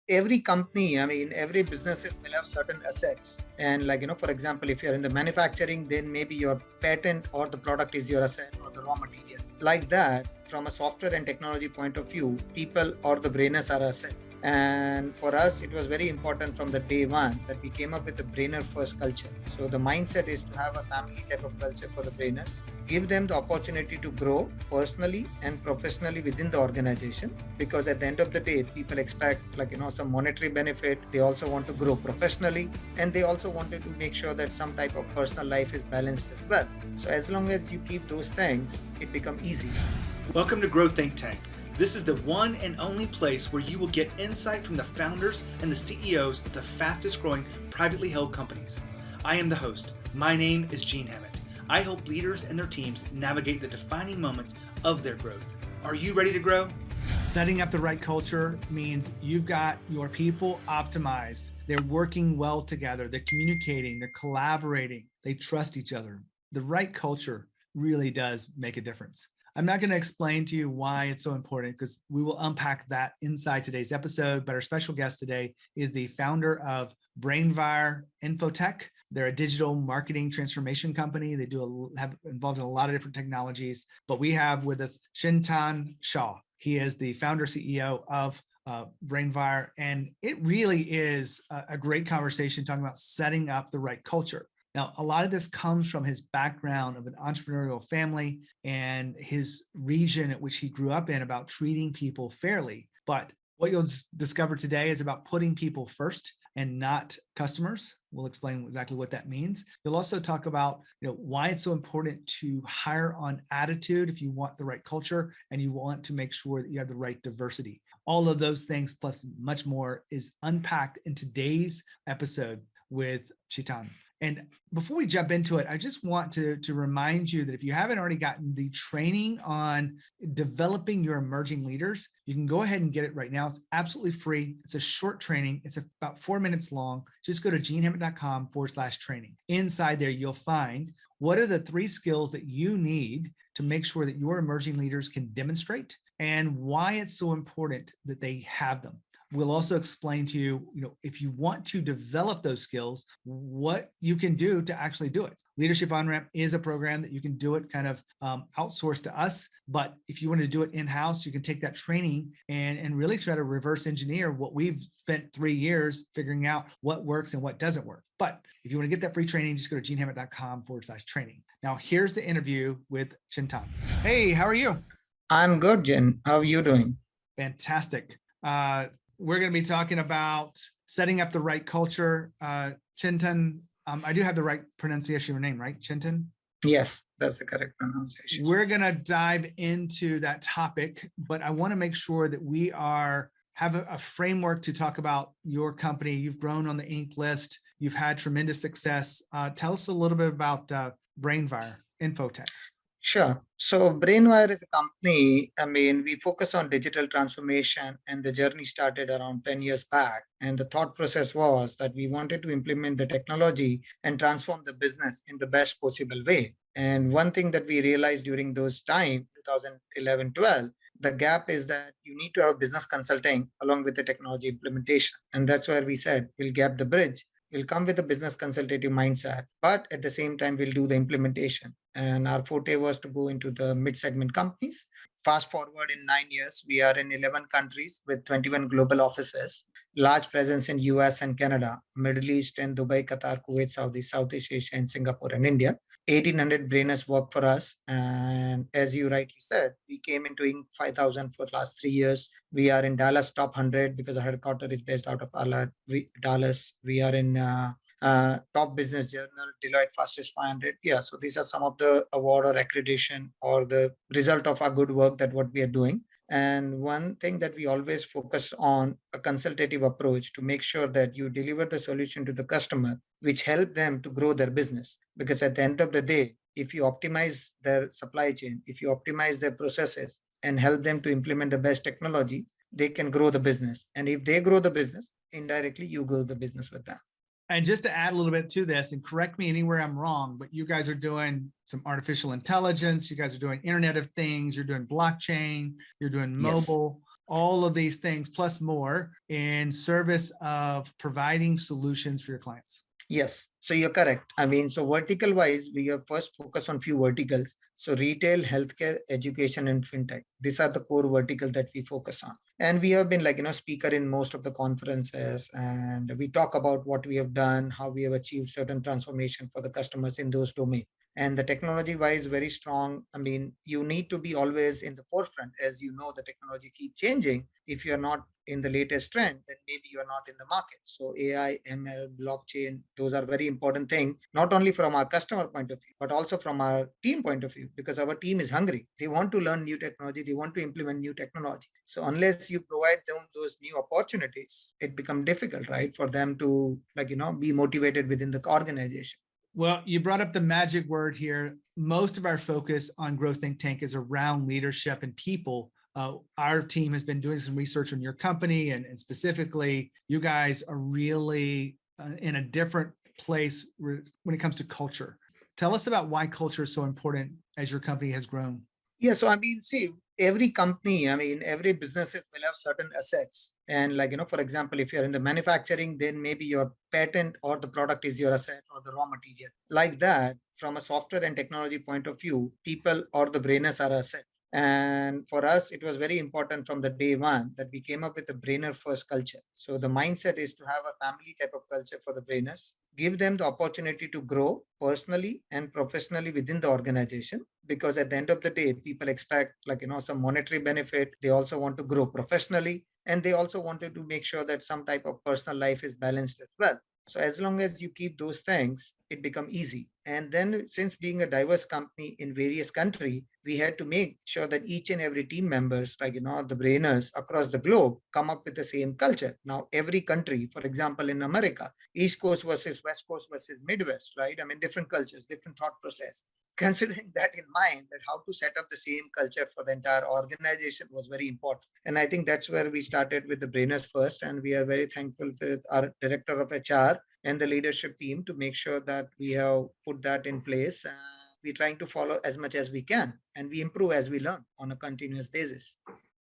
every company, I mean, every business will have certain assets. And like, for example, if you're in the manufacturing, then maybe your patent or the product is your asset or the raw material. Like that, from a software and technology point of view, people or the brainers are asset. And for us, it was very important from the day one that we came up with the brainer first culture. So the mindset is to have a family type of culture for the brainers, give them the opportunity to grow personally and professionally within the organization, because at the end of the day people expect like some monetary benefit. They also want to grow professionally, and they also wanted to make sure that some type of personal life is balanced as well. So as long as you keep those things, it becomes easy. Welcome to Grow Think Tank. This is the one and only place where you will get insight from the founders and the CEOs of the fastest growing privately held companies. I am the host. My name is Gene Hammett. I help leaders and their teams navigate the defining moments of their growth. Are you ready to grow? Setting up the right culture means you've got your people optimized. They're working well together. They're communicating, they're collaborating, they trust each other. The right culture really does make a difference. I'm not going to explain to you why it's so important, because we will unpack that inside today's episode. But our special guest today is the founder of Brainvire Infotech. They're a digital marketing transformation company. They have involved in a lot of different technologies. But we have with us Chintan Shah. He is the founder CEO of Brainvire, and it really is a great conversation talking about setting up the right culture. Now, a lot of this comes from his background of an entrepreneurial family and his region at which he grew up in about treating people fairly. But what you'll discover today is about putting people first and not customers. We'll explain exactly what that means. You'll also talk about why it's so important to hire on attitude if you want the right culture and you want to make sure that you have the right diversity. All of those things plus much more is unpacked in today's episode with Chintan. And before we jump into it, I just want to remind you that if you haven't already gotten the training on developing your emerging leaders, you can go ahead and get it right now. It's absolutely free. It's a short training. It's about 4 minutes long. Just go to genehammett.com/training. Inside there, you'll find what are the 3 skills that you need to make sure that your emerging leaders can demonstrate and why it's so important that they have them. We'll also explain to you, if you want to develop those skills, what you can do to actually do it. Leadership On-Ramp is a program that you can do it kind of outsourced to us. But if you want to do it in-house, you can take that training and really try to reverse engineer what we've spent 3 years figuring out what works and what doesn't work. But if you want to get that free training, just go to genehammett.com/training. Now, here's the interview with Chintan. Hey, how are you? I'm good, Jen. How are you doing? Fantastic. We're going to be talking about setting up the right culture. Chintan, I do have the right pronunciation of your name, right? Chintan? Yes, that's the correct pronunciation. We're going to dive into that topic, but I want to make sure that we have a framework to talk about your company. You've grown on the Inc. list. You've had tremendous success. Tell us a little bit about Brainvire Infotech. Sure. So Brainwire is a company, I mean, we focus on digital transformation, and the journey started around 10 years back. And the thought process was that we wanted to implement the technology and transform the business in the best possible way. And one thing that we realized during those time, 2011-12, the gap is that you need to have business consulting along with the technology implementation. And that's where we said, we'll gap the bridge. We'll come with a business consultative mindset, but at the same time, we'll do the implementation. And our forte was to go into the mid-segment companies. Fast forward in 9 years, we are in 11 countries with 21 global offices, large presence in US and Canada, Middle East and Dubai, Qatar, Kuwait, Saudi, Southeast Asia, and Singapore and India. 1,800 brainers work for us. And as you rightly said, we came into Inc. 5,000 for the last 3 years. We are in Dallas top 100 because our headquarters is based out of Dallas. We are in top business journal, Deloitte fastest 500. Yeah, so these are some of the award or accreditation or the result of our good work that what we are doing. And one thing that we always focus on a consultative approach to make sure that you deliver the solution to the customer, which help them to grow their business. Because at the end of the day, if you optimize their supply chain, if you optimize their processes and help them to implement the best technology, they can grow the business. And if they grow the business, indirectly, you grow the business with them. And just to add a little bit to this, and correct me anywhere I'm wrong, but you guys are doing some artificial intelligence. You guys are doing Internet of Things. You're doing blockchain. You're doing mobile. all of these things plus more in service of providing solutions for your clients. Yes, so you're correct. I mean, so vertical wise, we have first focus on few verticals. So retail, healthcare, education, and fintech. These are the core verticals that we focus on. And we have been like, speaker in most of the conferences, and we talk about what we have done, how we have achieved certain transformation for the customers in those domains. And the technology wise, very strong. I mean, you need to be always in the forefront. As you know, the technology keep changing. If you're not in the latest trend, then maybe you're not in the market. So AI, ML, blockchain, those are very important things, not only from our customer point of view, but also from our team point of view, because our team is hungry. They want to learn new technology. They want to implement new technology. So unless you provide them those new opportunities, it becomes difficult, right, for them to be motivated within the organization. Well, you brought up the magic word here. Most of our focus on Growth Think Tank is around leadership and people. Our team has been doing some research on your company, and specifically, you guys are really in a different place when it comes to culture. Tell us about why culture is so important as your company has grown. Yeah, so I mean, see, every company, I mean, every businesses will have certain assets. And for example, if you're in the manufacturing, then maybe your patent or the product is your asset or the raw material. Like that, from a software and technology point of view, people or the brainers are asset. And for us, it was very important from the day one that we came up with a brainer first culture. So the mindset is to have a family type of culture for the brainers, give them the opportunity to grow personally and professionally within the organization, because at the end of the day, people expect some monetary benefit. They also want to grow professionally, and they also wanted to make sure that some type of personal life is balanced as well. So as long as you keep those things, it become easy. And then, since being a diverse company in various country, we had to make sure that each and every team members, the brainers across the globe, come up with the same culture. Now every country, for example, in America, East Coast versus West Coast versus Midwest, right? I mean, different cultures, different thought process. Considering that in mind, that how to set up the same culture for the entire organization was very important. And I think that's where we started with the brainers first. And we are very thankful for our director of HR and the leadership team to make sure that we have put that in place. We're trying to follow as much as we can, and we improve as we learn on a continuous basis.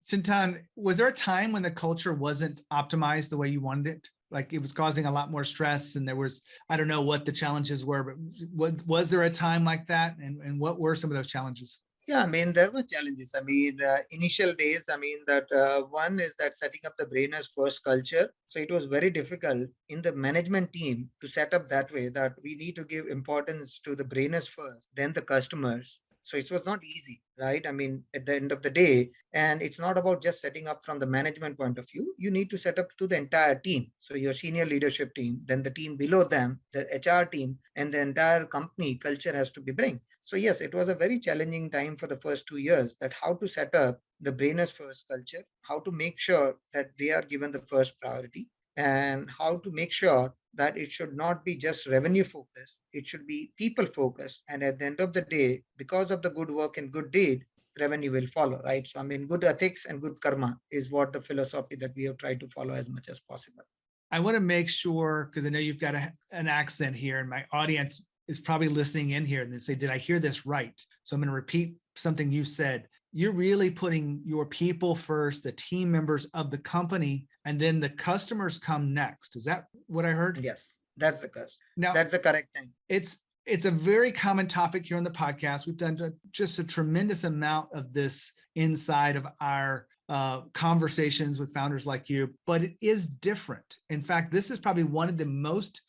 Chintan, was there a time when the culture wasn't optimized the way you wanted it? Like it was causing a lot more stress, and there was, I don't know what the challenges were, but was there a time like that? And what were some of those challenges? Yeah, I mean, there were challenges. I mean, initial days, I mean, that one is that setting up the brainers first culture. So it was very difficult in the management team to set up that way, that we need to give importance to the brainers first, then the customers. So it was not easy, right? I mean, at the end of the day, and it's not about just setting up from the management point of view. You need to set up to the entire team. So your senior leadership team, then the team below them, the HR team, and the entire company culture has to be bring. So yes, it was a very challenging time for the first 2 years, that how to set up the brainers first culture, how to make sure that they are given the first priority, and how to make sure that it should not be just revenue focused, it should be people focused. And at the end of the day, because of the good work and good deed, revenue will follow, right? So I mean, good ethics and good karma is what the philosophy that we have tried to follow as much as possible. I want to make sure, because I know you've got an accent here, and my audience is probably listening in here and they say, did I hear this right? So I'm going to repeat something you said. You're really putting your people first, the team members of the company, and then the customers come next. Is that what I heard? Yes, that's the correct. Now, that's the correct thing. It's a very common topic here on the podcast. We've done just a tremendous amount of this inside of our conversations with founders like you, but it is different. In fact, this is probably one of the most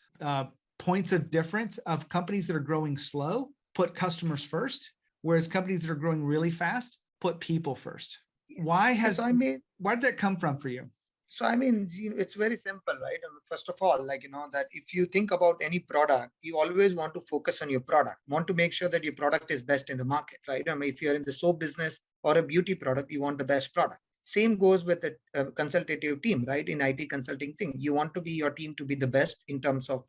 points of difference of companies that are growing slow, put customers first, whereas companies that are growing really fast, put people first. Why did that come from for you? So, I mean, it's very simple, right? I mean, first of all, that if you think about any product, you always want to focus on your product, want to make sure that your product is best in the market, right? I mean, if you're in the soap business or a beauty product, you want the best product. Same goes with the consultative team, right? In IT consulting thing, you want to be your team to be the best in terms of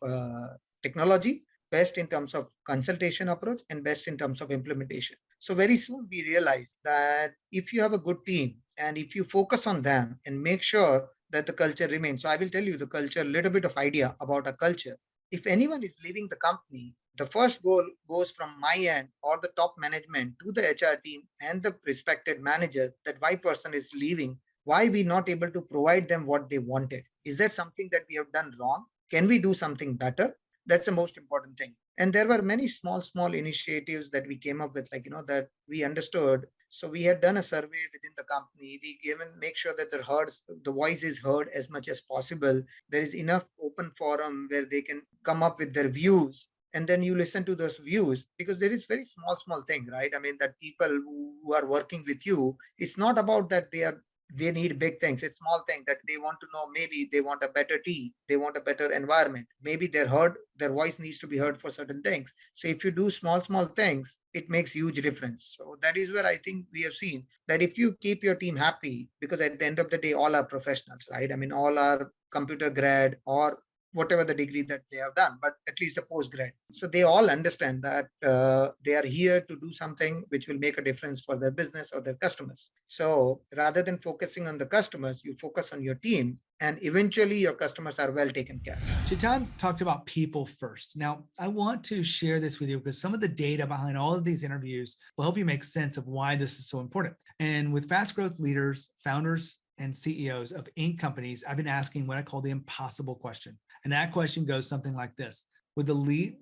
technology, best in terms of consultation approach, and best in terms of implementation. So very soon we realize that if you have a good team and if you focus on them and make sure that the culture remains. So I will tell you the culture, a little bit of idea about a culture. If anyone is leaving the company, the first goal goes from my end or the top management to the HR team and the respected manager, that why person is leaving, why we not able to provide them what they wanted? Is that something that we have done wrong? Can we do something better? That's the most important thing. And there were many small initiatives that we came up with, like, that we understood. So we had done a survey within the company. We given make sure that the voice is heard as much as possible. There is enough open forum where they can come up with their views, and then you listen to those views, because there is very small thing, right? I mean, that people who are working with you, it's not about that they need big things. It's small thing that they want to know. Maybe they want a better tea, they want a better environment, maybe their voice needs to be heard for certain things. So if you do small things, it makes huge difference. So that is where I think we have seen that if you keep your team happy, because at the end of the day, all are professionals, right? I mean, all are computer grad or whatever the degree that they have done, but at least a postgrad. So they all understand that they are here to do something which will make a difference for their business or their customers. So rather than focusing on the customers, you focus on your team, and eventually your customers are well taken care of. Chintan talked about people first. Now, I want to share this with you because some of the data behind all of these interviews will help you make sense of why this is so important. And with fast growth leaders, founders, and CEOs of Inc. companies, I've been asking what I call the impossible question. And that question goes something like this. With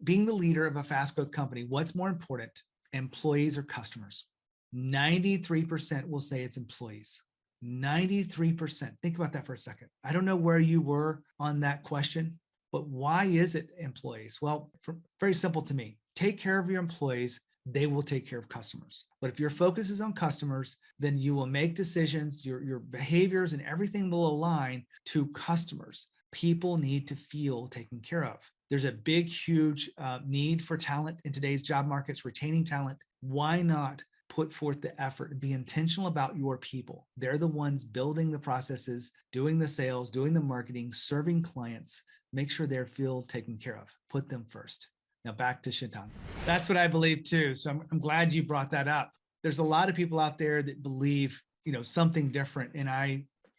being the leader of a fast growth company, what's more important, employees or customers? 93% will say it's employees. 93%. Think about that for a second. I don't know where you were on that question, but why is it employees? Well, very simple to me. Take care of your employees, they will take care of customers. But if your focus is on customers, then you will make decisions, your behaviors and everything will align to customers. People need to feel taken care of. There's a big, huge need for talent in today's job markets, retaining talent. Why not put forth the effort and be intentional about your people? They're the ones building the processes, doing the sales, doing the marketing, serving clients. Make sure they feel taken care of. Put them first. Now back to Chintan. That's what I believe too. So I'm glad you brought that up. There's a lot of people out there that believe, something different. And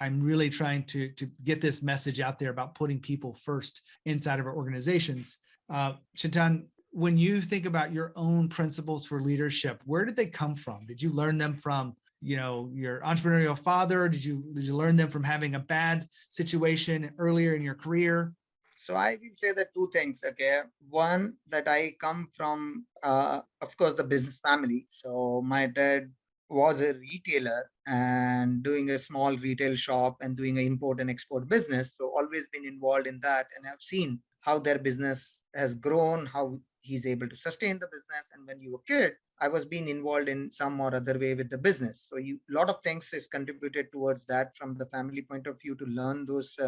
I'm really trying to get this message out there about putting people first inside of our organizations. Chintan, when you think about your own principles for leadership, where did they come from? Did you learn them from, your entrepreneurial father? Did you learn them from having a bad situation earlier in your career? So I will say that two things. Okay, one, that I come from, of course, the business family. So my dad was a retailer and doing a small retail shop and doing an import and export business. So always been involved in that, and I've seen how their business has grown, how he's able to sustain the business. And when you were a kid, I was being involved in some or other way with the business. So you lot of things is contributed towards that from the family point of view to learn those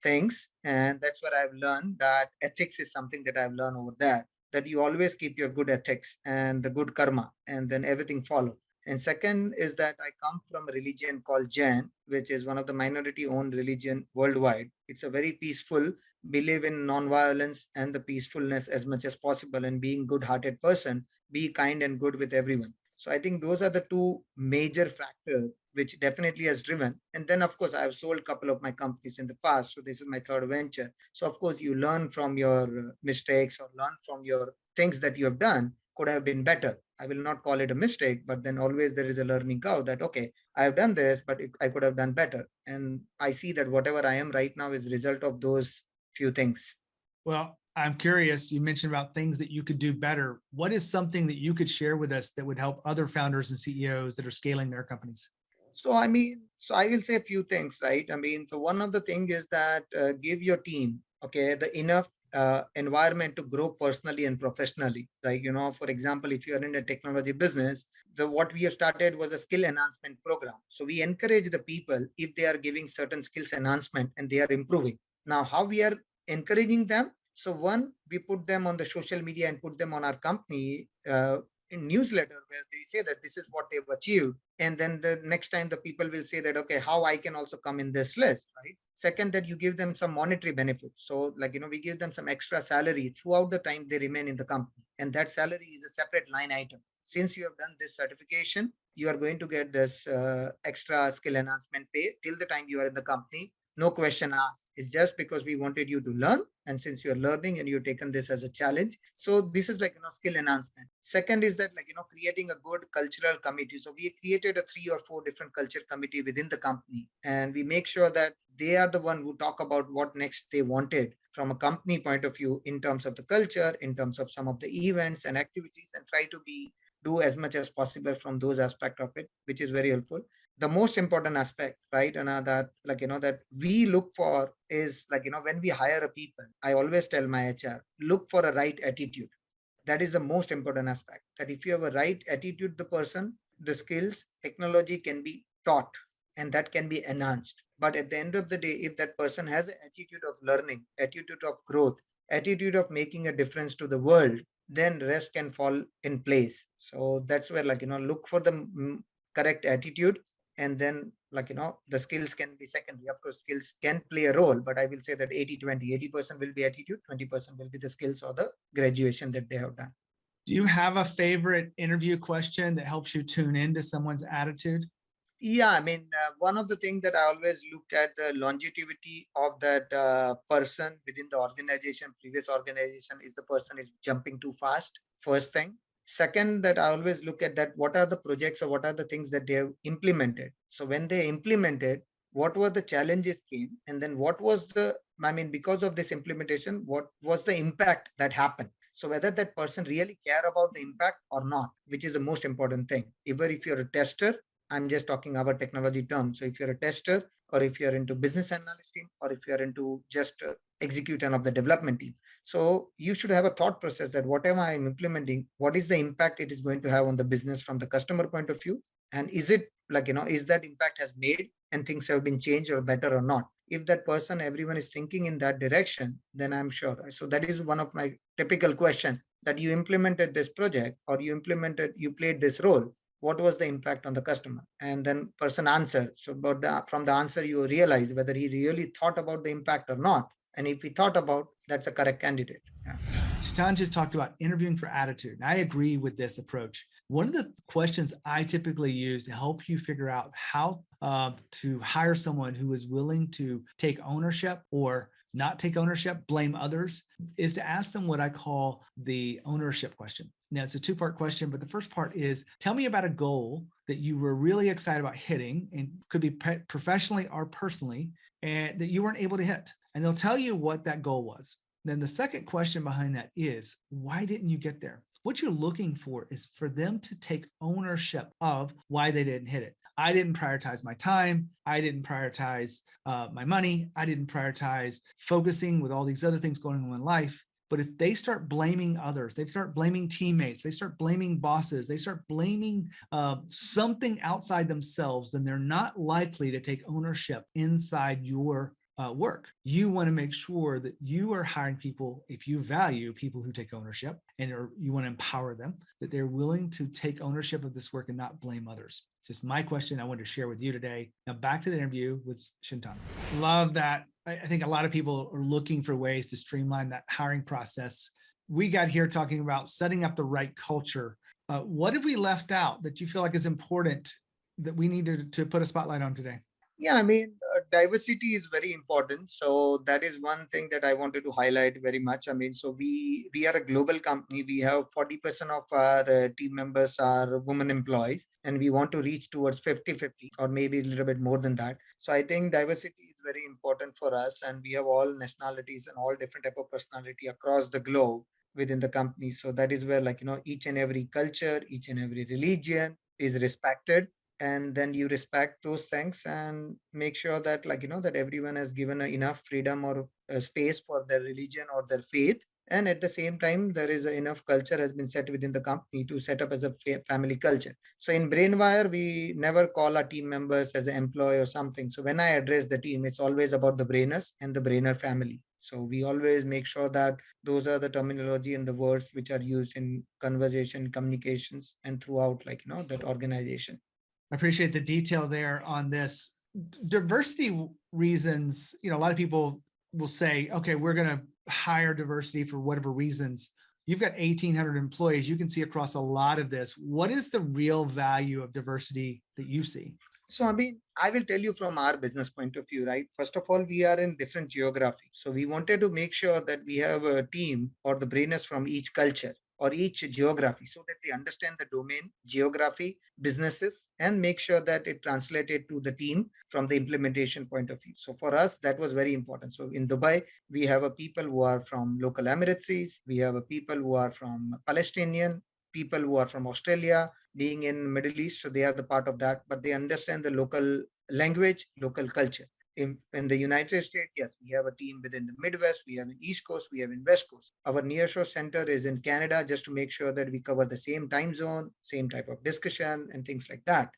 things. And that's what I've learned, that ethics is something that I've learned over there, that you always keep your good ethics and the good karma, and then everything follows. And second is that I come from a religion called Jain, which is one of the minority owned religion worldwide. It's a very peaceful, believe in non-violence and the peacefulness as much as possible, and being good hearted person, be kind and good with everyone. So I think those are the two major factors which definitely has driven. And then of course I've sold a couple of my companies in the past. So this is my third venture. So of course you learn from your mistakes, or learn from your things that you have done could have been better. I will not call it a mistake, but then always there is a learning curve that, okay, I have done this, but I could have done better. And I see that whatever I am right now is result of those few things. Well, I'm curious, you mentioned about things that you could do better. What is something that you could share with us that would help other founders and CEOs that are scaling their companies? So I mean, so I will say a few things, right? I mean, so one of the thing is that give your team, okay, the enough environment to grow personally and professionally, right? For example, if you are in a technology business, the what we have started was a skill enhancement program. So we encourage the people, if they are giving certain skills enhancement and they are improving. Now, how we are encouraging them? So one, we put them on the social media and put them on our company in newsletter, where they say that this is what they've achieved, and then the next time the people will say that, okay, how I can also come in this list, right? Second, that you give them some monetary benefits. So like, we give them some extra salary throughout the time they remain in the company, and that salary is a separate line item. Since you have done this certification, you are going to get this extra skill enhancement pay till the time you are in the company. no question asked. It's just because we wanted you to learn. And since you're learning and you've taken this as a challenge, so this is like, skill enhancement. Second is that, like, creating a good cultural committee. So we created a 3 or 4 different culture committee within the company, and we make sure that they are the one who talk about what next they wanted from a company point of view in terms of the culture, in terms of some of the events and activities, and try to be do as much as possible from those aspects of it, which is very helpful. The most important aspect, right, and that, like, that we look for is, like, when we hire a people, I always tell my HR, look for a right attitude. That is the most important aspect, that if you have a right attitude, the person, the skills, technology can be taught, and that can be enhanced. But at the end of the day, if that person has an attitude of learning, attitude of growth, attitude of making a difference to the world, then rest can fall in place. So that's where, like, look for the correct attitude, and then, like, the skills can be secondary. Of course, skills can play a role, but I will say that 80-20, 80% will be attitude, 20% will be the skills or the graduation that they have done. Do you have a favorite interview question that helps you tune into someone's attitude? Yeah, I mean, one of the things that I always look at the longevity of that person within the organization, previous organization, is the person is jumping too fast. First thing. Second, that I always look at that, what are the projects or what are the things that they have implemented. So when they implemented, what were the challenges came, and then what was the, I mean, because of this implementation, what was the impact that happened. So whether that person really care about the impact or not, which is the most important thing. Either if you're a tester, I'm just talking about technology terms. So if you're a tester, or if you're into business analyst team, or if you're into just execution of the development team, so you should have a thought process that whatever I'm implementing, what is the impact it is going to have on the business from the customer point of view, and is it, like, is that impact has made and things have been changed or better or not. If that person, everyone is thinking in that direction, then I'm sure. So that is one of my typical question, that you implemented this project, or you played this role, what was the impact on the customer, and then person answer. So about from the answer you realize whether he really thought about the impact or not, and if he thought about, that's a correct candidate. Yeah. Chintan just talked about interviewing for attitude, and I agree with this approach. One of the questions I typically use to help you figure out how to hire someone who is willing to take ownership or not take ownership, blame others, is to ask them what I call the ownership question. Now, it's a two-part question, but the first part is, tell me about a goal that you were really excited about hitting, and could be professionally or personally, and that you weren't able to hit. And they'll tell you what that goal was. Then the second question behind that is, why didn't you get there? What you're looking for is for them to take ownership of why they didn't hit it. I didn't prioritize my time. I didn't prioritize my money. I didn't prioritize focusing with all these other things going on in life. But if they start blaming others, they start blaming teammates, they start blaming bosses, they start blaming something outside themselves, then they're not likely to take ownership inside your work. You want to make sure that you are hiring people, if you value people who take ownership, and you want to empower them, that they're willing to take ownership of this work and not blame others. Just my question I wanted to share with you today. Now back to the interview with Chintan. Love that. I think a lot of people are looking for ways to streamline that hiring process. We got here talking about setting up the right culture. What have we left out that you feel like is important that we need to put a spotlight on today? Yeah, I mean, diversity is very important. So that is one thing that I wanted to highlight very much. I mean, so we are a global company. We have 40% of our team members are women employees, and we want to reach towards 50-50, or maybe a little bit more than that. So I think diversity is very important for us, and we have all nationalities and all different type of personality across the globe within the company. So that is where, like, each and every culture, each and every religion is respected, and then you respect those things and make sure that, like, that everyone has given enough freedom or space for their religion or their faith, and at the same time there is enough culture has been set within the company to set up as a family culture. So in Brainwire, we never call our team members as an employee or something. So when I address the team, it's always about the brainers and the brainer family. So we always make sure that those are the terminology and the words which are used in conversation, communications, and throughout, like, that organization. I appreciate the detail there on this. Diversity reasons, a lot of people will say, okay, we're going to hire diversity for whatever reasons. You've got 1,800 employees. You can see across a lot of this. What is the real value of diversity that you see? So, I mean, I will tell you from our business point of view, right? First of all, we are in different geography. So, we wanted to make sure that we have a team or the brainers from each culture or each geography so that they understand the domain, geography, businesses, and make sure that it translated to the team from the implementation point of view. So, for us, that was very important. So, in Dubai, we have a people who are from local Emirates, we have a people who are from Palestinian, people who are from Australia, being in Middle East, so they are the part of that, but they understand the local language, local culture. In the United States, yes, we have a team within the Midwest, we have in East Coast, we have in West Coast. Our nearshore center is in Canada, just to make sure that we cover the same time zone, same type of discussion, and things like that.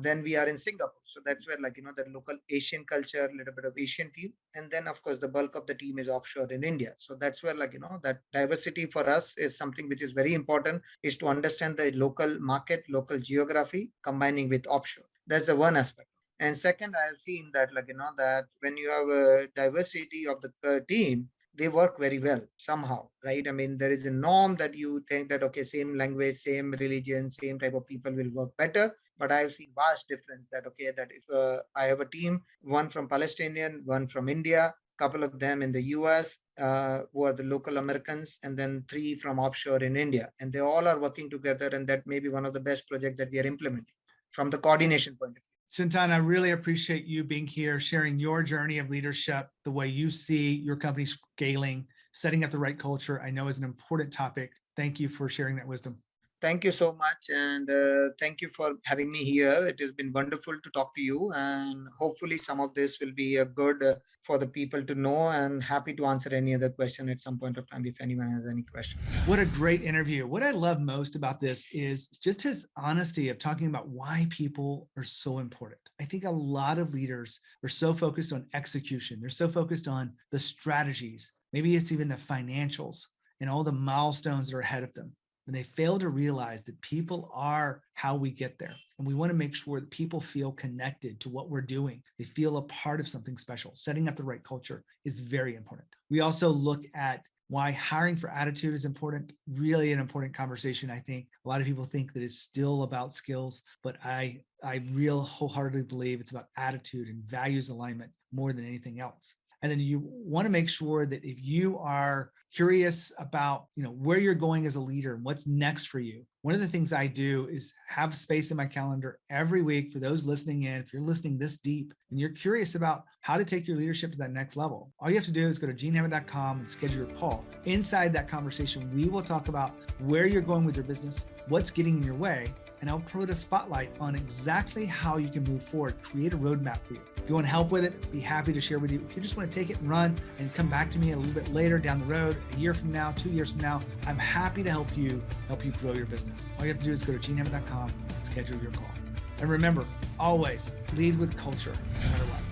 Then we are in Singapore, so that's where, like, the local Asian culture, a little bit of Asian team, and then of course the bulk of the team is offshore in India. So that's where, like, that diversity for us is something which is very important, is to understand the local market, local geography, combining with offshore. That's the one aspect. And second, I have seen that, like, that when you have a diversity of the team, they work very well somehow, right? I mean, there is a norm that you think that, okay, same language, same religion, same type of people will work better. But I've seen vast difference that, okay, that if I have a team, one from Palestinian, one from India, couple of them in the US, who are the local Americans, and then three from offshore in India. And they all are working together. And that may be one of the best projects that we are implementing from the coordination point of view. Chintan, I really appreciate you being here, sharing your journey of leadership, the way you see your company scaling, setting up the right culture. I know is an important topic. Thank you for sharing that wisdom. Thank you so much. And thank you for having me here. It has been wonderful to talk to you. And hopefully some of this will be a good for the people to know, and happy to answer any other question at some point of time if anyone has any questions. What a great interview. What I love most about this is just his honesty of talking about why people are so important. I think a lot of leaders are so focused on execution. They're so focused on the strategies. Maybe it's even the financials and all the milestones that are ahead of them. And they fail to realize that people are how we get there. And we want to make sure that people feel connected to what we're doing. They feel a part of something special. Setting up the right culture is very important. We also look at why hiring for attitude is important. Really an important conversation. I think a lot of people think that it's still about skills, but I real wholeheartedly believe it's about attitude and values alignment more than anything else. And then you want to make sure that if you are curious about, where you're going as a leader and what's next for you, one of the things I do is have space in my calendar every week for those listening in. If you're listening this deep and you're curious about how to take your leadership to that next level, all you have to do is go to genehammett.com and schedule your call. Inside that conversation, we will talk about where you're going with your business, what's getting in your way, and I'll put a spotlight on exactly how you can move forward, create a roadmap for you. If you want help with it, be happy to share with you. If you just want to take it and run and come back to me a little bit later down the road, a year from now, 2 years from now, I'm happy to help you grow your business. All you have to do is go to genehammett.com and schedule your call. And remember, always lead with culture, no matter what.